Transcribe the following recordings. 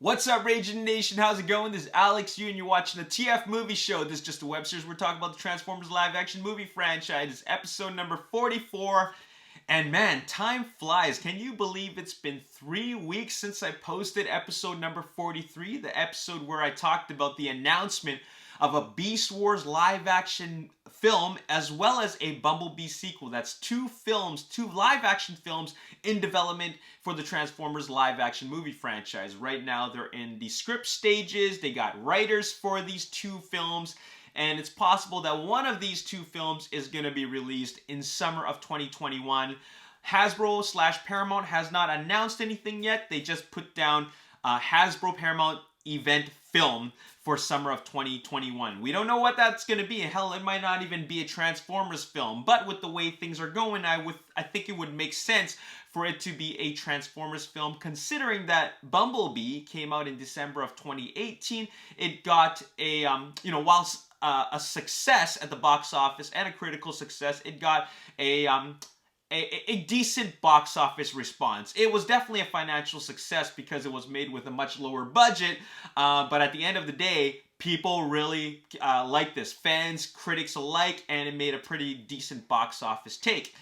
What's up, Ragin Nation? How's it going? This is Alex Yu, and you're watching the TF Movie Show. This is just a web series. We're talking about the Transformers live-action movie franchise. It's episode number 44. And man, time flies. Can you believe it's been 3 weeks since I posted episode number 43? The episode where I talked about the announcement of a Beast Wars live-action film as well as a Bumblebee sequel. That's two live-action films in development for the Transformers live-action movie franchise. Right now, they're in the script stages. They got writers for these two films, and it's possible that one of these two films is going to be released in summer of 2021. Hasbro / Paramount has not announced anything yet. They just put down Hasbro Paramount event film for summer of 2021. We don't know what that's going to be. Hell, it might not even be a Transformers film. But with the way things are going, I think it would make sense for it to be a Transformers film, considering that Bumblebee came out in December of 2018. It got a, whilst a success at the box office and a critical success, it got a decent box office response. It was definitely a financial success because it was made with a much lower budget, but at the end of the day, people really like this. Fans, critics alike, and it made a pretty decent box office take.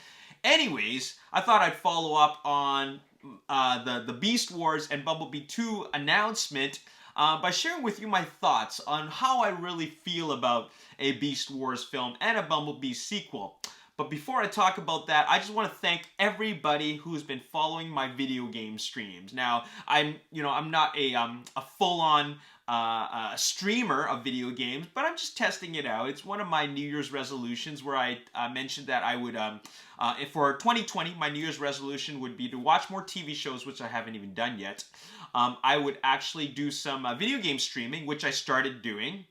Anyways, I thought I'd follow up on the Beast Wars and Bumblebee 2 announcement by sharing with you my thoughts on how I really feel about a Beast Wars film and a Bumblebee sequel. But before I talk about that, I just want to thank everybody who's been following my video game streams. Now, I'm not a full-on streamer of video games, but I'm just testing it out. It's one of my New Year's resolutions where I mentioned that I would, for 2020, my New Year's resolution would be to watch more TV shows, which I haven't even done yet. I would actually do some video game streaming, which I started doing.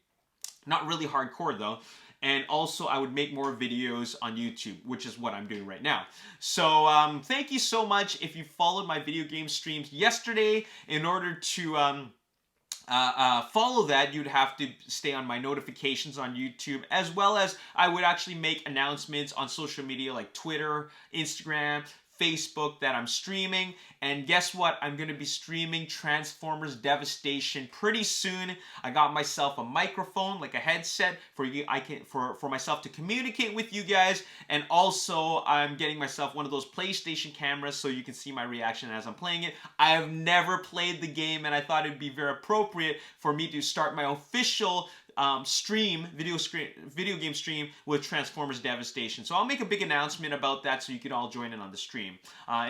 Not really hardcore, though. And also, I would make more videos on YouTube, which is what I'm doing right now. So, thank you so much if you followed my video game streams yesterday. In order to follow that, you'd have to stay on my notifications on YouTube, as well as I would actually make announcements on social media like Twitter, Instagram, Facebook that I'm streaming. And guess what? I'm going to be streaming Transformers Devastation pretty soon. I got myself a microphone, like a headset for myself to communicate with you guys. And also I'm getting myself one of those PlayStation cameras so you can see my reaction as I'm playing it. I have never played the game, and I thought it'd be very appropriate for me to start my official video game stream with Transformers Devastation. So I'll make a big announcement about that so you can all join in on the stream.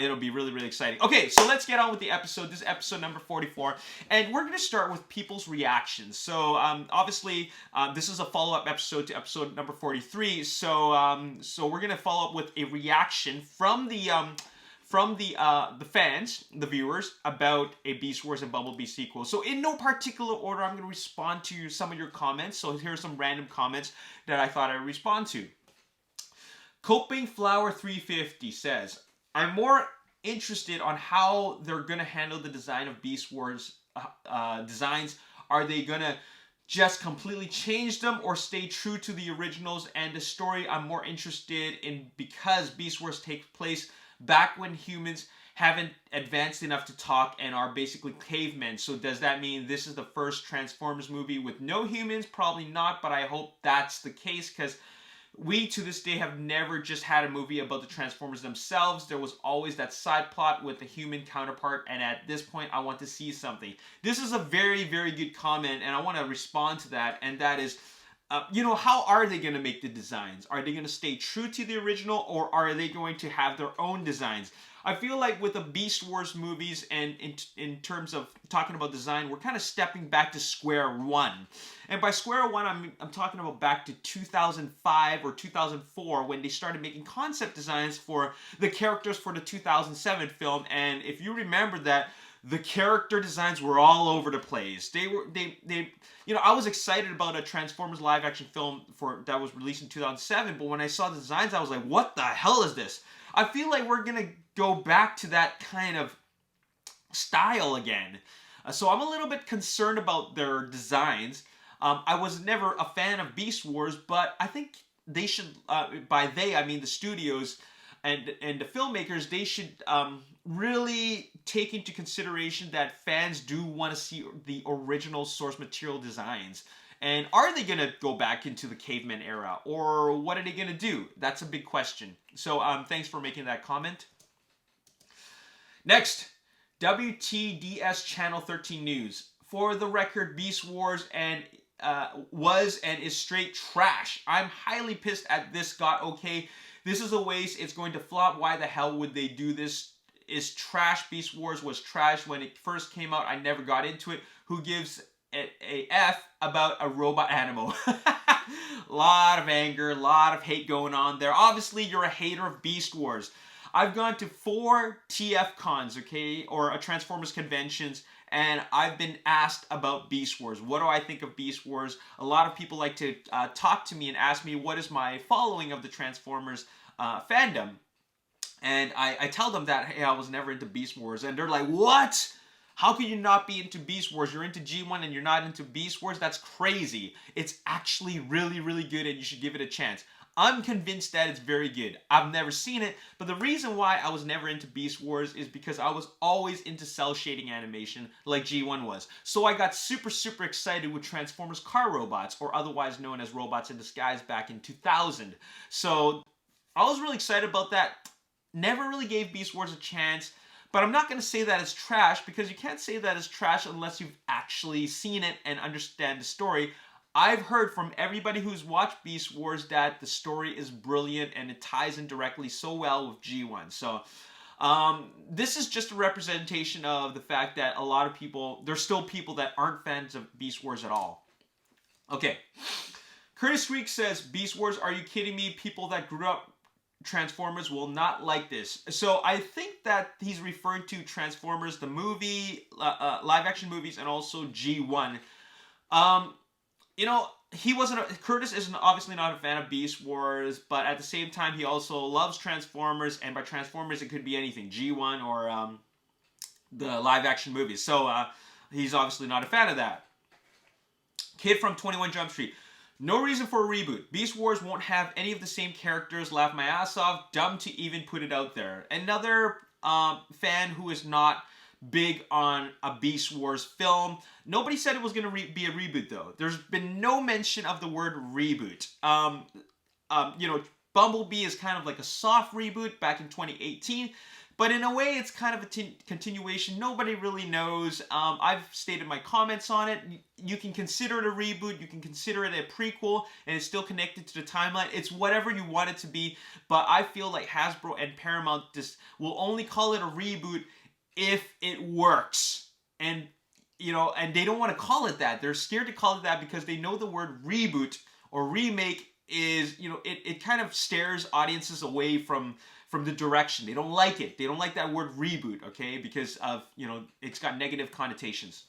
It'll be really, really exciting. Okay, so let's get on with the episode. This is episode number 44, and we're going to start with people's reactions. So obviously, this is a follow-up episode to episode number 43. So we're going to follow up with a reaction from the fans, the viewers, about a Beast Wars and Bumblebee sequel. So in no particular order, I'm going to respond to some of your comments. So here are some random comments that I thought I'd respond to. Coping Flower 350 says, I'm more interested on how they're going to handle the design of Beast Wars designs. Are they going to just completely change them or stay true to the originals and the story? I'm more interested in because Beast Wars takes place back when humans haven't advanced enough to talk and are basically cavemen. So does that mean this is the first Transformers movie with no humans? Probably not, but I hope that's the case, because we to this day have never just had a movie about the Transformers themselves. There was always that side plot with the human counterpart, and at this point I want to see something. This is a very, very good comment, and I want to respond to that, and that is, how are they going to make the designs? Are they going to stay true to the original, or are they going to have their own designs? I feel like with the Beast Wars movies, and in terms of talking about design, we're kind of stepping back to square one. And by square one, I'm talking about back to 2005 or 2004 when they started making concept designs for the characters for the 2007 film. And if you remember that, the character designs were all over the place. I was excited about a Transformers live action film that was released in 2007, but when I saw the designs, I was like, what the hell is this? I feel like we're gonna go back to that kind of style again. So I'm a little bit concerned about their designs. I was never a fan of Beast Wars, but I think they should, by they, I mean the studios, and the filmmakers, they should really take into consideration that fans do want to see the original source material designs. And are they going to go back into the caveman era, or what are they going to do? That's a big question. So thanks for making that comment. Next, WTDS Channel 13 News. For the record, Beast Wars was and is straight trash. I'm highly pissed at this got okay. This is a waste. It's going to flop. Why the hell would they do this? Is trash. Beast Wars was trash when it first came out. I never got into it. Who gives a F about a robot animal? Lot of anger, a lot of hate going on there. Obviously, you're a hater of Beast Wars. I've gone to 4 TF cons, okay, or Transformers conventions, and I've been asked about Beast Wars. What do I think of Beast Wars? A lot of people like to talk to me and ask me what is my following of the Transformers fandom. And I tell them that, hey, I was never into Beast Wars. And they're like, what? How can you not be into Beast Wars? You're into G1 and you're not into Beast Wars? That's crazy. It's actually really, really good and you should give it a chance. I'm convinced that it's very good. I've never seen it, but the reason why I was never into Beast Wars is because I was always into cell shading animation like G1 was. So I got super, super excited with Transformers car robots, or otherwise known as robots in disguise, back in 2000. So I was really excited about that. Never really gave Beast Wars a chance. But I'm not going to say that it's trash, because you can't say that it's trash unless you've actually seen it and understand the story. I've heard from everybody who's watched Beast Wars that the story is brilliant and it ties in directly so well with G1. So this is just a representation of the fact that a lot of people, there's still people that aren't fans of Beast Wars at all. Okay. Curtis Reek says, Beast Wars, are you kidding me? People that grew up Transformers will not like this. So I think that he's referring to Transformers, the movie, live action movies, and also G1. You know, Curtis is obviously not a fan of Beast Wars, but at the same time, he also loves Transformers, and by Transformers, it could be anything, G1 or the live action movies. So he's obviously not a fan of that. Kid from 21 Jump Street. No reason for a reboot. Beast Wars won't have any of the same characters. Laugh my ass off. Dumb to even put it out there. Another fan who is not big on a Beast Wars film. Nobody said it was going to be a reboot, though. There's been no mention of the word reboot. You know, Bumblebee is kind of like a soft reboot back in 2018. But in a way, it's kind of a continuation. Nobody really knows. I've stated my comments on it. You can consider it a reboot. You can consider it a prequel. And it's still connected to the timeline. It's whatever you want it to be. But I feel like Hasbro and Paramount just will only call it a reboot if it works. And, you know, and they don't want to call it that. They're scared to call it that because they know the word reboot or remake is, you know, it kind of stares audiences away from the direction. They don't like it. They don't like that word reboot, okay? Because of, you know, it's got negative connotations.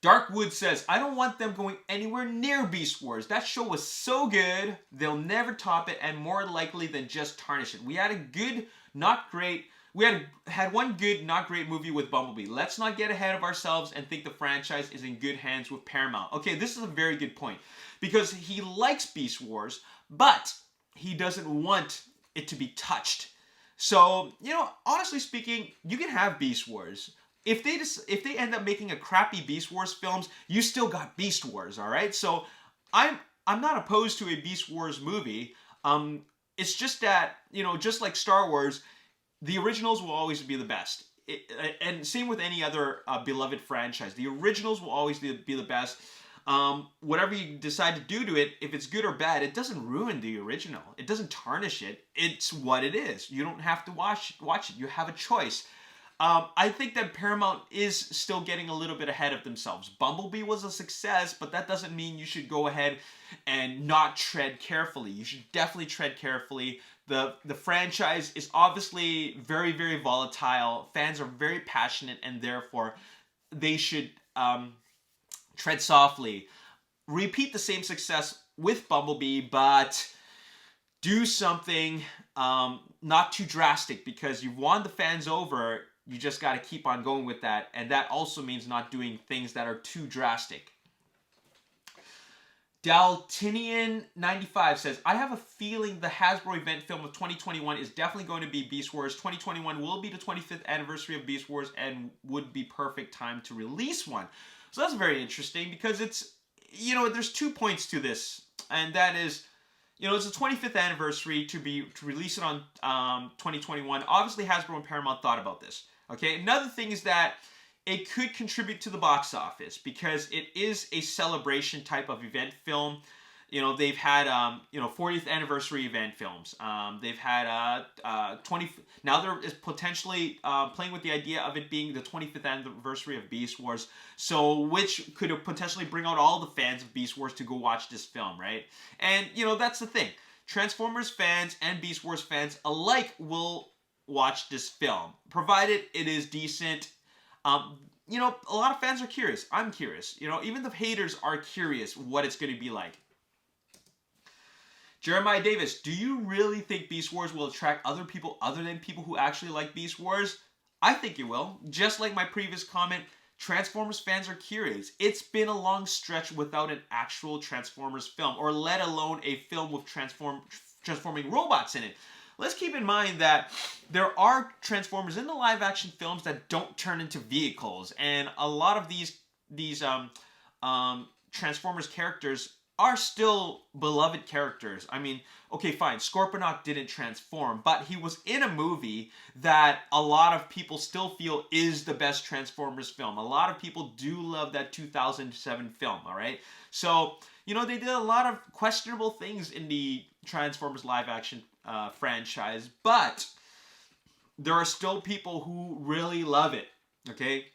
Darkwood says, I don't want them going anywhere near Beast Wars. That show was so good, they'll never top it, and more likely than just tarnish it. We had a good, not great, we had one good, not great movie with Bumblebee. Let's not get ahead of ourselves and think the franchise is in good hands with Paramount. Okay, this is a very good point. Because he likes Beast Wars, but he doesn't want it to be touched. So, you know, honestly speaking, you can have Beast Wars. If they end up making a crappy Beast Wars films, you still got Beast Wars, all right? So, I'm not opposed to a Beast Wars movie. It's just that, you know, just like Star Wars, the originals will always be the best. And same with any other beloved franchise. The originals will always be the best. Whatever you decide to do to it, if it's good or bad, it doesn't ruin the original. It doesn't tarnish it. It's what it is. You don't have to watch it. You have a choice. I think that Paramount is still getting a little bit ahead of themselves. Bumblebee was a success, but that doesn't mean you should go ahead and not tread carefully. You should definitely tread carefully. The franchise is obviously very, very volatile. Fans are very passionate, and therefore they should tread softly. Repeat the same success with Bumblebee, but do something not too drastic, because you've won the fans over. You just got to keep on going with that. And that also means not doing things that are too drastic. Daltinian95 says, I have a feeling the Hasbro event film of 2021 is definitely going to be Beast Wars. 2021 will be the 25th anniversary of Beast Wars and would be perfect time to release one. So that's very interesting because it's, there's 2 points to this. And that is, it's the 25th anniversary to release it on 2021. Obviously, Hasbro and Paramount thought about this. Okay, another thing is that it could contribute to the box office because it is a celebration type of event film. They've had 40th anniversary event films. They've had 20. Now there is potentially playing with the idea of it being the 25th anniversary of Beast Wars. So which could potentially bring out all the fans of Beast Wars to go watch this film, right? And that's the thing. Transformers fans and Beast Wars fans alike will watch this film, provided it is decent. A lot of fans are curious. I'm curious. Even the haters are curious what it's going to be like. Jeremiah Davis, do you really think Beast Wars will attract other people other than people who actually like Beast Wars? I think it will. Just like my previous comment, Transformers fans are curious. It's been a long stretch without an actual Transformers film, or let alone a film with transforming robots in it. Let's keep in mind that there are Transformers in the live-action films that don't turn into vehicles, and a lot of these Transformers characters are still beloved characters. I mean, okay, fine, Scorponok didn't transform, but he was in a movie that a lot of people still feel is the best Transformers film. A lot of people do love that 2007 film, all right? So, they did a lot of questionable things in the Transformers live-action franchise, but there are still people who really love it, okay?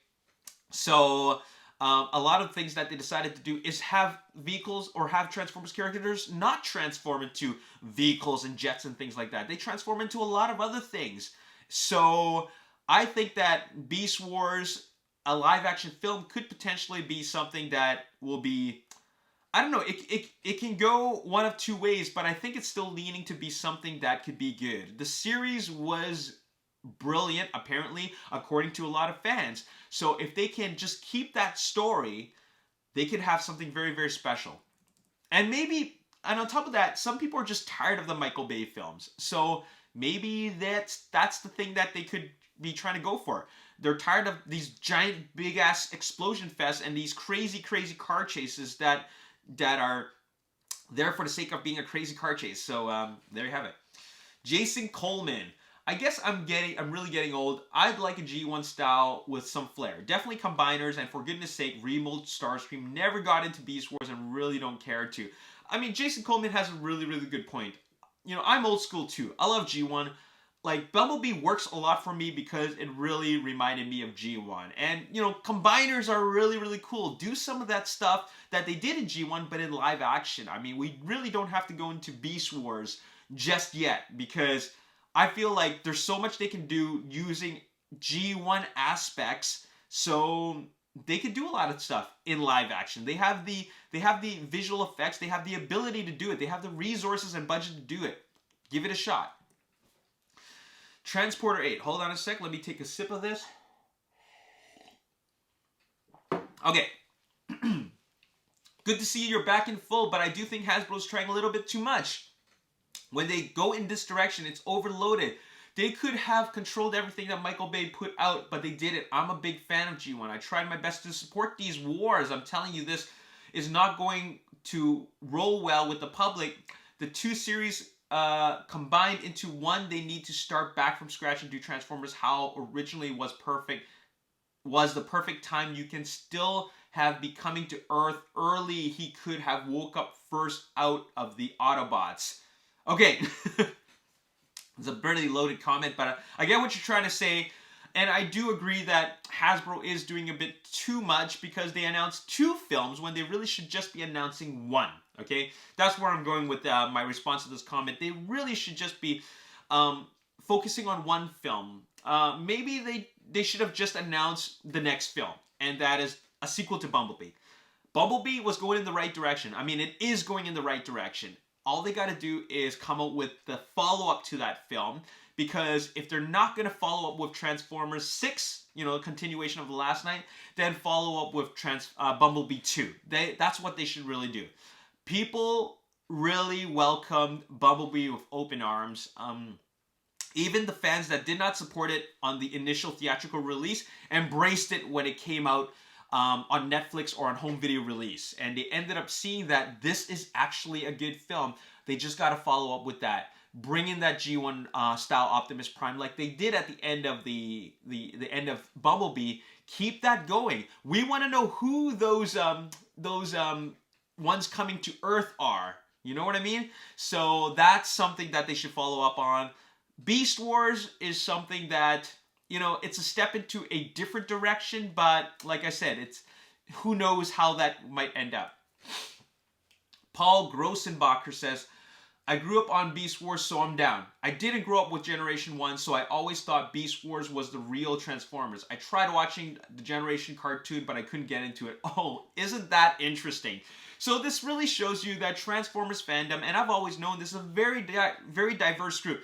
So a lot of things that they decided to do is have vehicles or have Transformers characters not transform into vehicles and jets and things like that. They transform into a lot of other things. So I think that Beast Wars, a live action film, could potentially be something that will be, I don't know, it can go one of 2 ways, but I think it's still leaning to be something that could be good. The series was brilliant, apparently, according to a lot of fans. So if they can just keep that story, they could have something very, very special. And on top of that, some people are just tired of the Michael Bay films. So maybe that's the thing that they could be trying to go for. They're tired of these giant, big-ass explosion fests and these crazy, crazy car chases that are there for the sake of being a crazy car chase. So there you have it. Jason Coleman. I guess I'm really getting old. I'd like a G1 style with some flair. Definitely combiners, and for goodness sake, remold Starscream never got into Beast Wars and really don't care to. I mean, Jason Coleman has a really, really good point. I'm old school too. I love G1. Like, Bumblebee works a lot for me because it really reminded me of G1. And, combiners are really, really cool. Do some of that stuff that they did in G1, but in live action. I mean, we really don't have to go into Beast Wars just yet, because I feel like there's so much they can do using G1 aspects, so they can do a lot of stuff in live action. They have the visual effects, they have the ability to do it, they have the resources and budget to do it. Give it a shot. Transporter 8. Hold on a sec. Let me take a sip of this. Okay. Good to see you're back in full, but I do think Hasbro's trying a little bit too much. When they go in this direction, it's overloaded. They could have controlled everything that Michael Bay put out, but they didn't. I'm a big fan of G1. I tried my best to support these wars. I'm telling you, this is not going to roll well with the public. The 2 series combined into one. They need to start back from scratch and do Transformers how originally was the perfect time. You can still have be coming to Earth early. He could have woke up first out of the Autobots. Okay. It's a pretty loaded comment, but I get what you're trying to say. And I do agree that Hasbro is doing a bit too much because they announced 2 films when they really should just be announcing 1. Okay? That's where I'm going with my response to this comment. They really should just be focusing on 1 film. Maybe they should have just announced the next film, and that is a sequel to Bumblebee. Bumblebee was going in the right direction. I mean, it is going in the right direction. All they got to do is come up with the follow-up to that film, because if they're not going to follow up with Transformers 6, a continuation of the last night, then follow up with Bumblebee 2. That's what they should really do. People really welcomed Bumblebee with open arms. Even the fans that did not support it on the initial theatrical release embraced it when it came out on Netflix or on home video release. And they ended up seeing that this is actually a good film. They just got to follow up with that. Bring in that G1 style Optimus Prime like they did at the end of the end of Bumblebee. Keep that going. We want to know who those ones coming to Earth are. You know what I mean? So that's something that they should follow up on. Beast Wars is something that, you know, it's a step into a different direction, but like I said, it's who knows how that might end up. Paul Grossenbacher says, I grew up on Beast Wars, so I'm down. I didn't grow up with Generation 1, so I always thought Beast Wars was the real Transformers. I tried watching the Generation cartoon, but I couldn't get into it. Oh, isn't that interesting? So this really shows you that Transformers fandom, and I've always known this is a very diverse group.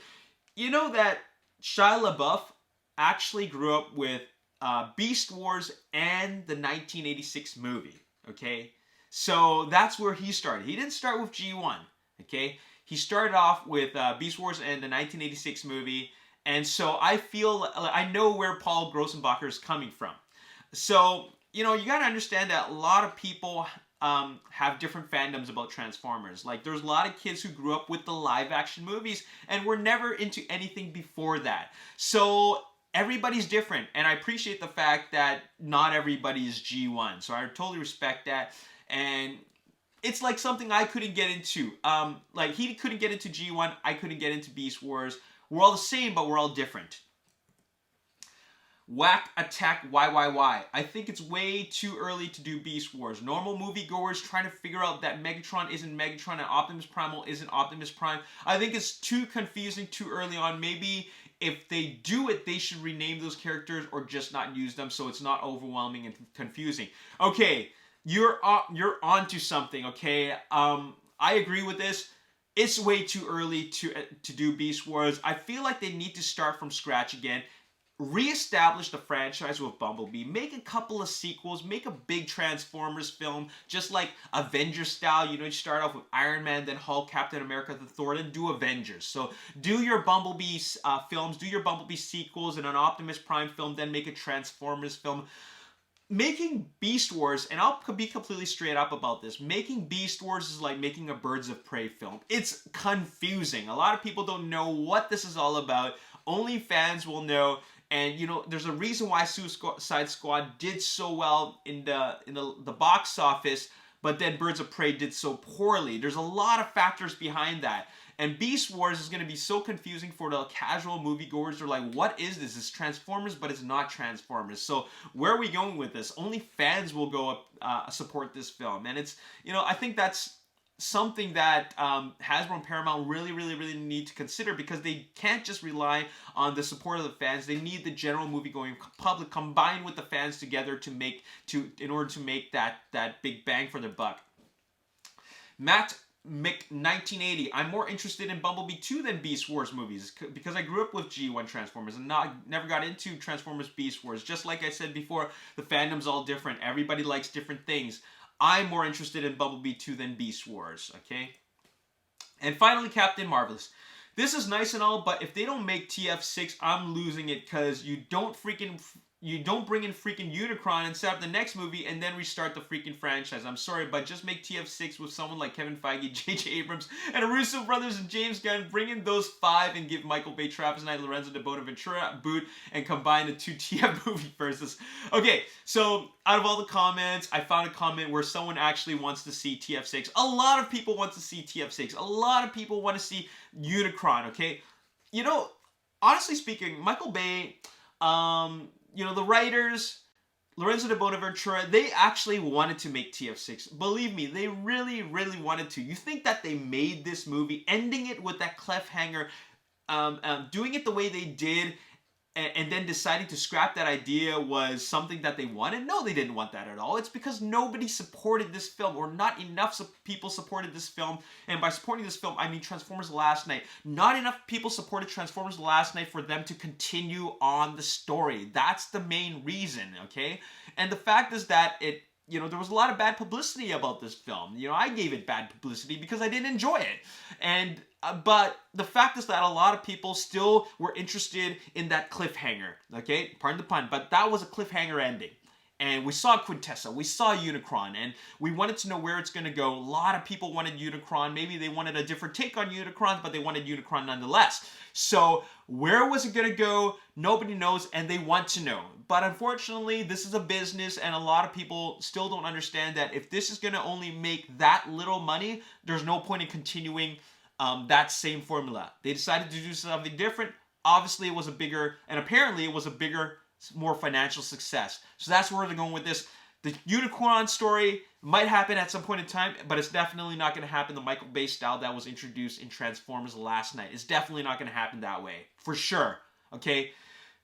You know that Shia LaBeouf actually grew up with Beast Wars and the 1986 movie, okay? So that's where he started. He didn't start with G1, okay? He started off with Beast Wars and the 1986 movie, and so I know where Paul Grossenbacher is coming from. So, you know, you gotta understand that a lot of people have different fandoms about Transformers. Like, there's a lot of kids who grew up with the live-action movies and were never into anything before that. So everybody's different, and I appreciate the fact that not everybody is G1. So I totally respect that, and it's like something I couldn't get into. Like, he couldn't get into G1, I couldn't get into Beast Wars. We're all the same, but we're all different. Whack Attack YYY. I think it's way too early to do Beast Wars. Normal moviegoers trying to figure out that Megatron isn't Megatron and Optimus Primal isn't Optimus Prime. I think it's too confusing too early on. Maybe if they do it, they should rename those characters or just not use them so it's not overwhelming and confusing. Okay, you're onto something, okay? I agree with this. It's way too early to do Beast Wars. I feel like they need to start from scratch again. Re-establish the franchise with Bumblebee. Make a couple of sequels. Make a big Transformers film, just like Avengers style. You know, you start off with Iron Man, then Hulk, Captain America, then Thor, then do Avengers. So do your Bumblebee films, do your Bumblebee sequels, and an Optimus Prime film, then make a Transformers film. Making Beast Wars, and I'll be completely straight up about this, making Beast Wars is like making a Birds of Prey film. It's confusing. A lot of people don't know what this is all about. Only fans will know. And, you know, there's a reason why Suicide Squad did so well in the box office, but then Birds of Prey did so poorly. There's a lot of factors behind that. And Beast Wars is going to be so confusing for the casual moviegoers. They're like, what is this? It's Transformers, but it's not Transformers. So where are we going with this? Only fans will go up, support this film. And it's, you know, I think that's something that Hasbro and Paramount really need to consider, because they can't just rely on the support of the fans. They need the general movie-going public combined with the fans together in order to make that big bang for the buck. Matt Mick 1980. I'm more interested in Bumblebee 2 than Beast Wars movies because I grew up with G1 Transformers and never got into Transformers Beast Wars. Just like I said before, the fandom's all different. Everybody likes different things. I'm more interested in Bumblebee 2 than Beast Wars, okay? And finally, Captain Marvelous. This is nice and all, but if they don't make TF6, I'm losing it, because you don't bring in freaking Unicron and set up the next movie and then restart the freaking franchise. I'm sorry, but just make TF6 with someone like Kevin Feige, J.J. Abrams, and Russo brothers and James Gunn. Bring in those 5 and give Michael Bay, Travis Knight, Lorenzo de Bonaventura a boot and combine the 2 TF movie verses. Okay, so out of all the comments, I found a comment where someone actually wants to see TF6. A lot of people want to see TF6. A lot of people want to see Unicron, okay? You know, honestly speaking, Michael Bay, you know, the writers, Lorenzo de Bonaventura, they actually wanted to make TF6. Believe me, they really wanted to. You think that they made this movie, ending it with that cliffhanger, doing it the way they did, and then deciding to scrap that idea was something that they wanted? No, they didn't want that at all. It's because nobody supported this film, or not enough people supported this film. And by supporting this film, I mean Transformers Last Night. Not enough people supported Transformers Last Night for them to continue on the story. That's the main reason, okay? And the fact is that there was a lot of bad publicity about this film. I gave it bad publicity because I didn't enjoy it. And but the fact is that a lot of people still were interested in that cliffhanger. Okay, pardon the pun, but that was a cliffhanger ending. And we saw Quintessa, we saw Unicron, and we wanted to know where it's going to go. A lot of people wanted Unicron. Maybe they wanted a different take on Unicron, but they wanted Unicron nonetheless. So where was it going to go? Nobody knows, and they want to know. But unfortunately, this is a business, and a lot of people still don't understand that if this is going to only make that little money, there's no point in continuing that same formula. They decided to do something different. Obviously, it was a bigger, and apparently it was a bigger, more financial success. So that's where they're going with this. The Unicron story might happen at some point in time, but it's definitely not going to happen the Michael Bay style that was introduced in Transformers Last Night. It's definitely not going to happen that way. For sure. Okay?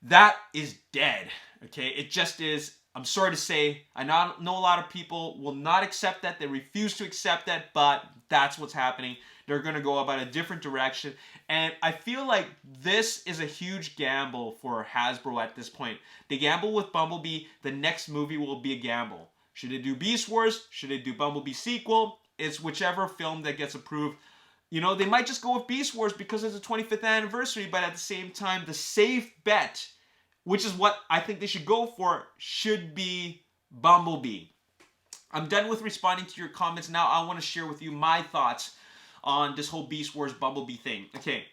That is dead. Okay? It just is. I'm sorry to say. I know a lot of people will not accept that. They refuse to accept that, but that's what's happening. They're going to go about a different direction. And I feel like this is a huge gamble for Hasbro at this point. They gamble with Bumblebee. The next movie will be a gamble. Should they do Beast Wars? Should they do Bumblebee sequel? It's whichever film that gets approved. They might just go with Beast Wars because it's the 25th anniversary, but at the same time, the safe bet, which is what I think they should go for, should be Bumblebee. I'm done with responding to your comments. Now I want to share with you my thoughts on this whole Beast Wars Bumblebee thing. Okay,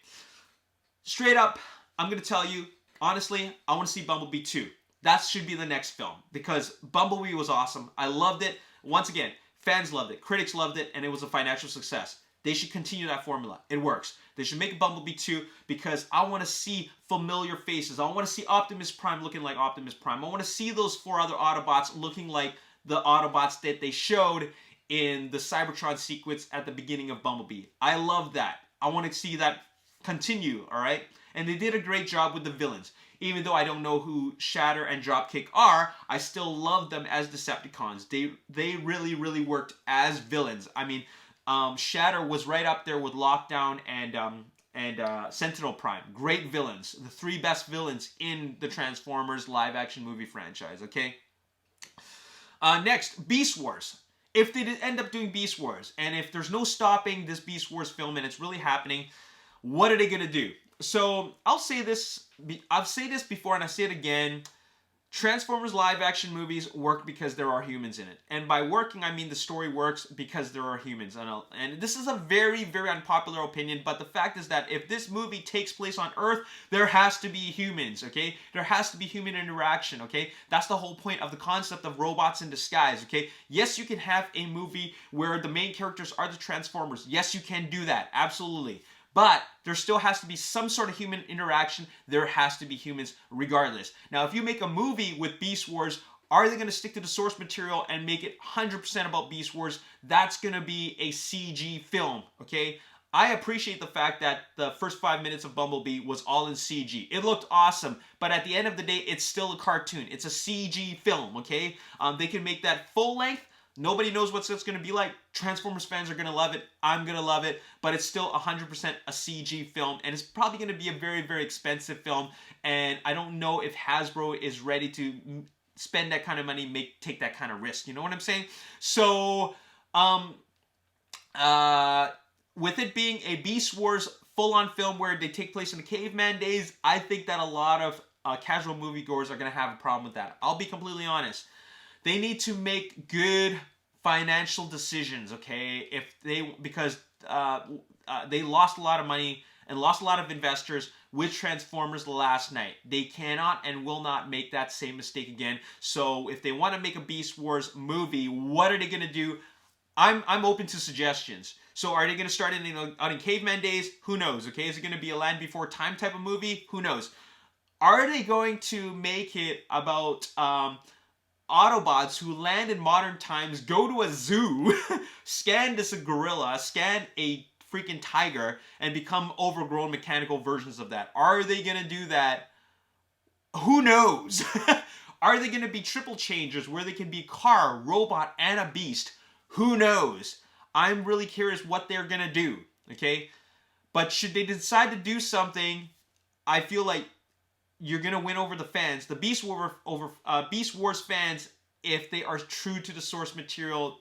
straight up, I'm going to tell you, honestly, I want to see Bumblebee 2. That should be the next film because Bumblebee was awesome. I loved it. Once again, fans loved it, critics loved it, and it was a financial success. They should continue that formula. It works. They should make Bumblebee 2 because I want to see familiar faces. I want to see Optimus Prime looking like Optimus Prime. I want to see those 4 other Autobots looking like the Autobots that they showed in the Cybertron sequence at the beginning of Bumblebee. I love that. I want to see that continue, all right? And they did a great job with the villains. Even though I don't know who Shatter and Dropkick are, I still love them as Decepticons. They really, really worked as villains. I mean, Shatter was right up there with Lockdown and Sentinel Prime. Great villains. The 3 best villains in the Transformers live-action movie franchise, okay? Next, Beast Wars. If they did end up doing Beast Wars, and if there's no stopping this Beast Wars film and it's really happening, what are they going to do? So, I'll say this, I've said this before and I say it again, Transformers live action movies work because there are humans in it. And by working, I mean the story works because there are humans. And this is a very, very unpopular opinion, but the fact is that if this movie takes place on Earth, there has to be humans, okay? There has to be human interaction, okay? That's the whole point of the concept of robots in disguise, okay? Yes, you can have a movie where the main characters are the Transformers. Yes, you can do that, absolutely. But there still has to be some sort of human interaction. There has to be humans regardless. Now, if you make a movie with Beast Wars, are they going to stick to the source material and make it 100% about Beast Wars? That's going to be a CG film, okay? I appreciate the fact that the first 5 minutes of Bumblebee was all in CG. It looked awesome, but at the end of the day, it's still a cartoon. It's a CG film, okay? They can make that full length. Nobody knows what it's going to be like. Transformers fans are going to love it. I'm going to love it. But it's still 100% a CG film. And it's probably going to be a very, very expensive film. And I don't know if Hasbro is ready to spend that kind of money, take that kind of risk. You know what I'm saying? So, with it being a Beast Wars full-on film where they take place in the caveman days, I think that a lot of casual moviegoers are going to have a problem with that. I'll be completely honest. They need to make good financial decisions, okay? Because they lost a lot of money and lost a lot of investors with Transformers Last Night. They cannot and will not make that same mistake again. So if they want to make a Beast Wars movie, what are they going to do? I'm open to suggestions. So are they going to start out in caveman days? Who knows, okay? Is it going to be a Land Before Time type of movie? Who knows? Are they going to make it about Autobots who land in modern times, go to a zoo, scan this gorilla, scan a freaking tiger, and become overgrown mechanical versions of that? Are they going to do that? Who knows? Are they going to be triple changers where they can be car, robot, and a beast? Who knows? I'm really curious what they're going to do, okay? But should they decide to do something, I feel like you're going to win over the fans. The Beast Wars fans, if they are true to the source material,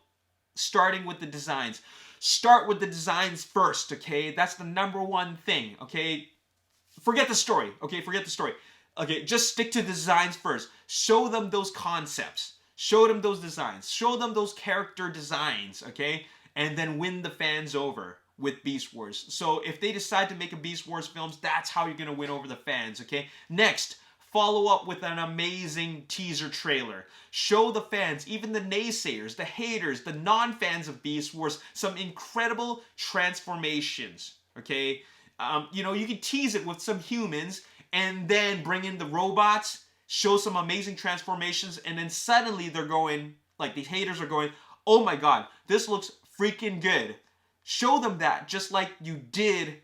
starting with the designs. Start with the designs first, okay? That's the number one thing, okay? Forget the story, okay? Forget the story. Okay, just stick to the designs first. Show them those concepts. Show them those designs. Show them those character designs, okay? And then win the fans over with Beast Wars. So if they decide to make a Beast Wars films, that's how you're going to win over the fans, okay? Next, follow up with an amazing teaser trailer. Show the fans, even the naysayers, the haters, the non-fans of Beast Wars, some incredible transformations, okay? You know, you can tease it with some humans and then bring in the robots, show some amazing transformations, and then suddenly they're going, like the haters are going, oh my god, this looks freaking good. Show them that, just like you did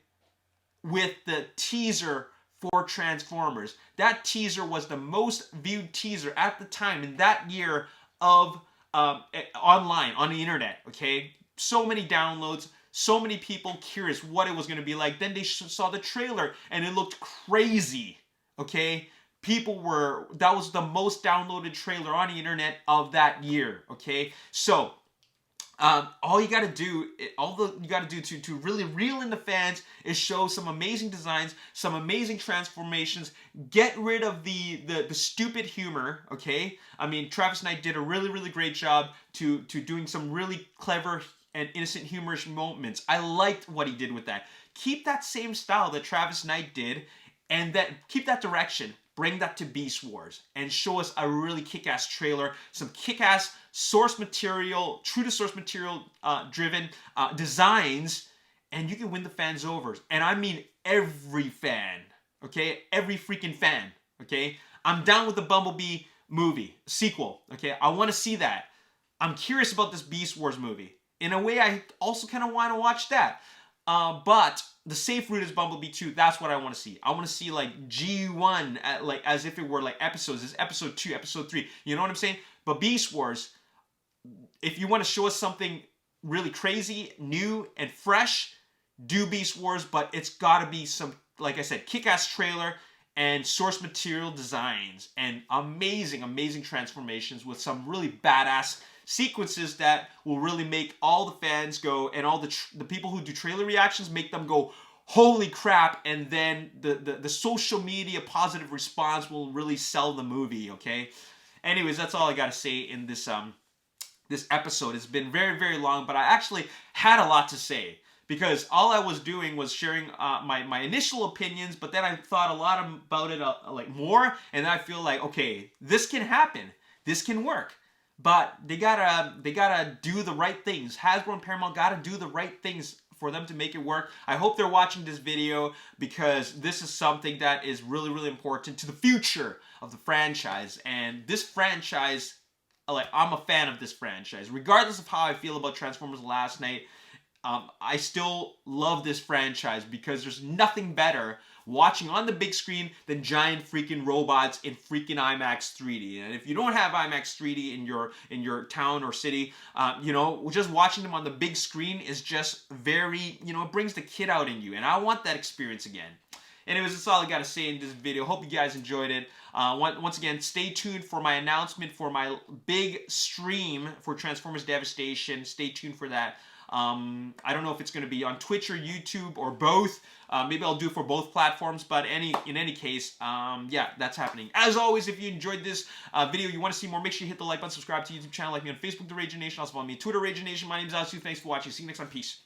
with the teaser for Transformers. That teaser was the most viewed teaser at the time in that year of online, on the internet, okay? So many downloads, so many people curious what it was going to be like. Then they saw the trailer and it looked crazy, okay? That was the most downloaded trailer on the internet of that year, okay? So, all you gotta do to really reel in the fans is show some amazing designs, some amazing transformations. Get rid of the stupid humor, okay? I mean, Travis Knight did a really great job to doing some really clever and innocent humorous moments. I liked what he did with that. Keep that same style that Travis Knight did, and keep that direction. Bring that to Beast Wars and show us a really kick-ass trailer, some kick-ass source material, true to source material driven designs, and you can win the fans over. And I mean every fan, okay? Every freaking fan, okay? I'm down with the Bumblebee movie, sequel, okay? I want to see that. I'm curious about this Beast Wars movie. In a way, I also kind of want to watch that. But the safe route is Bumblebee 2. That's what I want to see. I want to see like G1 like as if it were like episodes. This is episode 2, episode 3. You know what I'm saying? But Beast Wars, if you want to show us something really crazy, new, and fresh, do Beast Wars, but it's got to be some, like I said, kick-ass trailer and source material designs and amazing transformations with some really badass sequences that will really make all the fans go, and all the people who do trailer reactions, make them go, holy crap, and then the social media positive response will really sell the movie, okay? Anyways, that's all I gotta say in this this episode. It's been very long, but I actually had a lot to say, because all I was doing was sharing my initial opinions, but then I thought a lot about it like more, and I feel like, okay, this can happen, this can work. But they gotta do the right things. Hasbro and Paramount gotta do the right things for them to make it work. I hope they're watching this video, because this is something that is really important to the future of the franchise. And this franchise, like, I'm a fan of this franchise. Regardless of how I feel about Transformers Last Night, I still love this franchise, because there's nothing better watching on the big screen than giant freaking robots in freaking IMAX 3D. And if you don't have IMAX 3D in your town or city, you know, just watching them on the big screen is just very, you know, it brings the kid out in you. And I want that experience again. Anyways, that's all I got to say in this video. Hope you guys enjoyed it. Once again, stay tuned for my announcement for my big stream for Transformers Devastation. Stay tuned for that. I don't know if it's going to be on Twitch or YouTube or both. Maybe I'll do it for both platforms, but in any case, yeah, that's happening. As always, if you enjoyed this video, you want to see more, make sure you hit the like button, subscribe to the YouTube channel, like me on Facebook, The Ragin Nation, also follow me on Twitter, Ragin Nation. My name is Alex. Thanks for watching. See you next time. Peace.